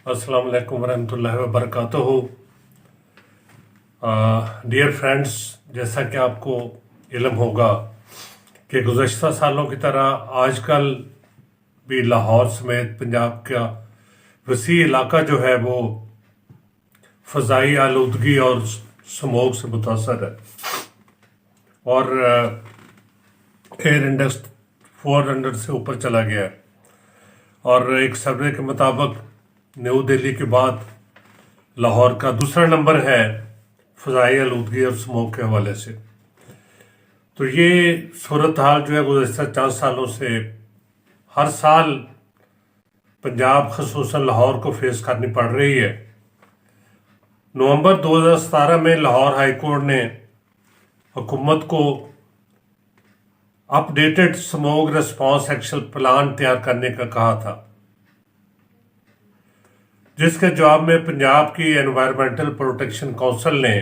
अस्सलाम वालेकुम वरहमतुल्लाहि वबरकातुहू। डियर फ्रेंड्स, जैसा कि आपको इल्म होगा कि गुज़श्ता सालों की तरह आजकल भी लाहौर समेत पंजाब का वसी इलाका जो है वो फ़ज़ाई आलूदगी और स्मोक से मुतासर है और एयर इंडेक्स 400 से ऊपर चला गया है। और एक सर्वे के मुताबिक न्यू दिल्ली के बाद लाहौर का दूसरा नंबर है फ़ज़ाई आलूदगी और स्मोक के हवाले से। तो ये सूरत हाल जो है गुज़श्ता 4 सालों से हर साल पंजाब ख़ुसूसन लाहौर को फेस करनी पड़ रही है। नवंबर 2017 में लाहौर हाई कोर्ट ने हुकूमत को updated smoke response action plan तैयार करने का कहा था, जिसके जवाब में पंजाब की एनवायरमेंटल प्रोटेक्शन काउंसिल ने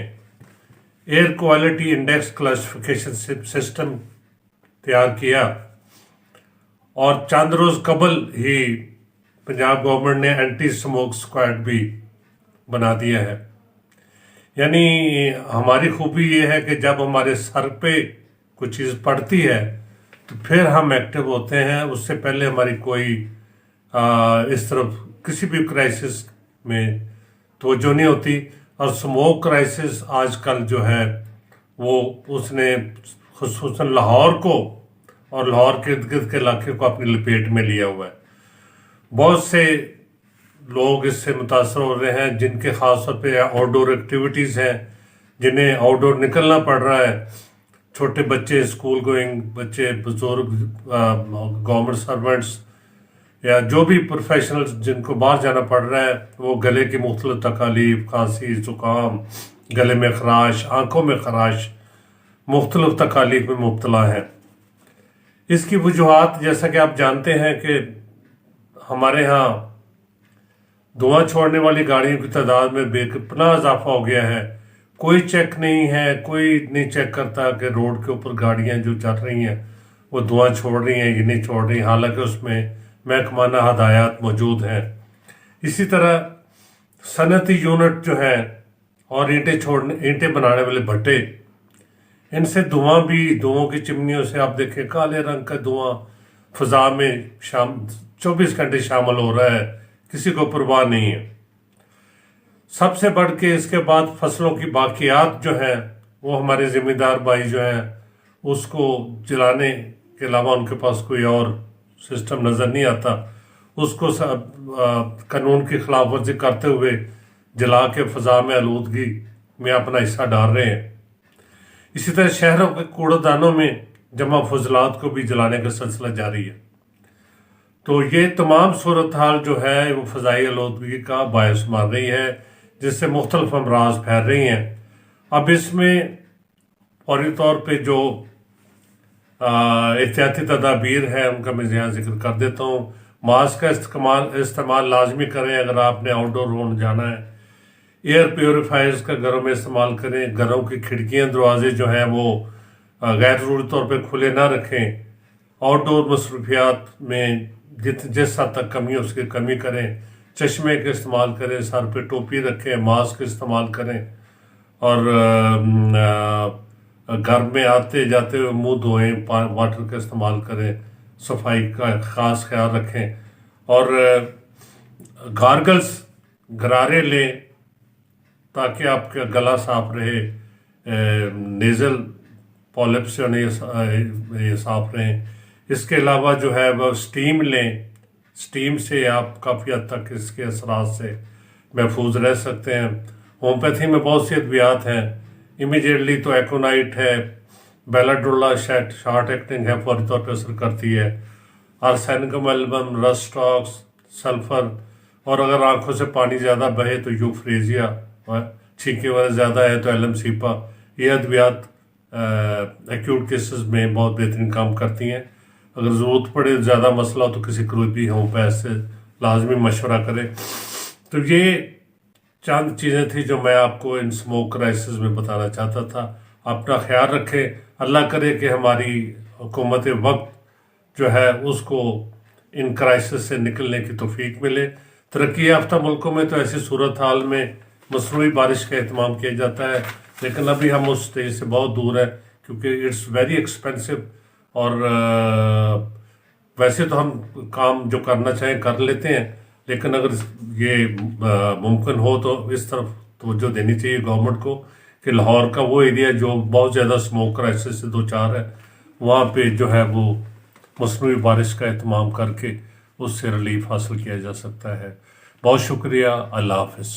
air quality index classification system तैयार किया और चंद रोज़ कबल ही पंजाब गवर्नमेंट ने एंटी स्मोक स्क्वाड भी बना दिया है। यानी हमारी खूबी ये है कि जब हमारे सर पे कोई चीज़ पड़ती है तो फिर हम एक्टिव होते हैं, उससे पहले हमारी कोई इस तरफ किसी भी क्राइसिस में तवज्जो नहीं होती। और स्मोक क्राइसिस आजकल जो है वो उसने खुसूसन लाहौर को और लाहौर के इर्द गिर्द के इलाके को अपनी लपेट में लिया हुआ है। बहुत से लोग इससे मुतासर हो रहे हैं जिनके ख़ास तौर पे आउटडोर एक्टिविटीज़ हैं, जिन्हें आउटडोर निकलना पड़ रहा है। छोटे बच्चे, स्कूल गोइंग बच्चे, बुजुर्ग, गवर्नमेंट सर्वेंट्स या जो भी प्रोफेशनल्स जिनको बाहर जाना पड़ रहा है, वो गले की मुख्तलिफ तकालीफ, खांसी, ज़ुकाम, गले में खराश, आँखों में खराश, मुख्तलिफ तकालीफ में मुब्तला हैं। इसकी वजूहात जैसा कि आप जानते हैं कि हमारे यहाँ धुआं छोड़ने वाली गाड़ियों की तादाद में बेपनाह इजाफा हो गया है। कोई चेक नहीं है, कोई नहीं चेक करता कि रोड के ऊपर गाड़ियाँ जो चल रही हैं वो धुआं छोड़ रही हैं या नहीं छोड़ रही, हालांकि उसमें महकमाना हदायत मौजूद हैं। इसी तरह सनती यूनिट जो है और ईंटें बनाने वाले भट्टे, इनसे धुआं की चिमनियों से आप देखें काले रंग का धुआं फ़ज़ा में 24 घंटे शामिल हो रहा है, किसी को परवाह नहीं है। सबसे बढ़ के इसके बाद फसलों की बाकियात जो है वो हमारे ज़िम्मेदार भाई जो हैं उसको जलाने के अलावा उनके पास कोई और सिस्टम नज़र नहीं आता। उसको कानून की खिलाफ वर्जी करते हुए जला के फ़ज़ा में आलूदगी में अपना हिस्सा डाल रहे हैं। इसी तरह शहरों के कूड़ेदानों में जमा फजलात को भी जलाने का सिलसिला जारी है। तो ये तमाम सूरत हाल जो है वो फ़ज़ाई आलूदगी का बायस मार रही है, जिससे मुख्तलिफ अमराज फैल रही हैं। अब इसमें फौरी तौर पे जो एहतियाती तदाबीर है उनका मैं यहाँ जिक्र कर देता हूँ। मास्क का इस्तेमाल लाजमी करें अगर आपने आउटडोर होने जाना है। एयर प्योरीफायर्स का घरों में इस्तेमाल करें। घरों की खिड़कियाँ दरवाजे जो हैं वो गैर ज़रूरी तौर पे खुले ना रखें। आउटडोर मसरूफियात में जिस हद तक कमी है उसकी कमी करें। चश्मे का इस्तेमाल करें, सर पे टोपी रखें, मास्क इस्तेमाल करें और घर में आते जाते हुए मुंह धोएं, वाटर का इस्तेमाल करें, सफाई का ख़ास ख्याल रखें और गार्गल्स गरारे लें ताकि आपका गला साफ रहे, नेज़ल पॉलिप से ये साफ रहें। इसके अलावा जो है वह स्टीम लें, स्टीम से आप काफ़ी हद तक इसके असरात से महफूज रह सकते हैं। होम्योपैथी में बहुत सी अद्वियात हैं। इमीडिएटली तो एकोनाइट है, बेलाडोला शॉर्ट एक्टिंग है, फौरी तौर पर असर करती है। आर्सेनिकम एल्बम, रस्टॉक्स, सल्फर, और अगर आंखों से पानी ज़्यादा बहे तो यूफ्रेजिया, छींके वगैरह ज़्यादा है तो एलम सीपा। ये अद्वियात एक्यूट केसेस में बहुत बेहतरीन काम करती हैं। अगर ज़रूरत पड़े, ज़्यादा मसला हो तो किसी करीबी होम्योपैथ से लाजमी मशवरा करें। तो ये चंद चीज़ें थी जो मैं आपको इन स्मोक क्राइसिस में बताना चाहता था। अपना ख्याल रखें। अल्लाह करे कि हमारी हुकूमत वक्त जो है उसको इन क्राइसिस से निकलने की तौफीक मिले तरक्की याफ्ता मुल्कों में तो ऐसी सूरत हाल में मसनूई बारिश का एहतमाम किया जाता है, लेकिन अभी हम उस स्टेज से बहुत दूर है, क्योंकि इट्स वेरी एक्सपेंसिव। और वैसे तो हम काम जो करना चाहें कर लेते हैं, लेकिन अगर ये मुमकिन हो तो इस तरफ तवज्जो देनी चाहिए गवर्नमेंट को कि लाहौर का वो एरिया जो बहुत ज़्यादा स्मोक क्राइसिस से दो चार है, वहाँ पे जो है वो मसनूई बारिश का एहतमाम करके उससे रिलीफ हासिल किया जा सकता है। बहुत शुक्रिया। अल्लाह हाफ़िज़।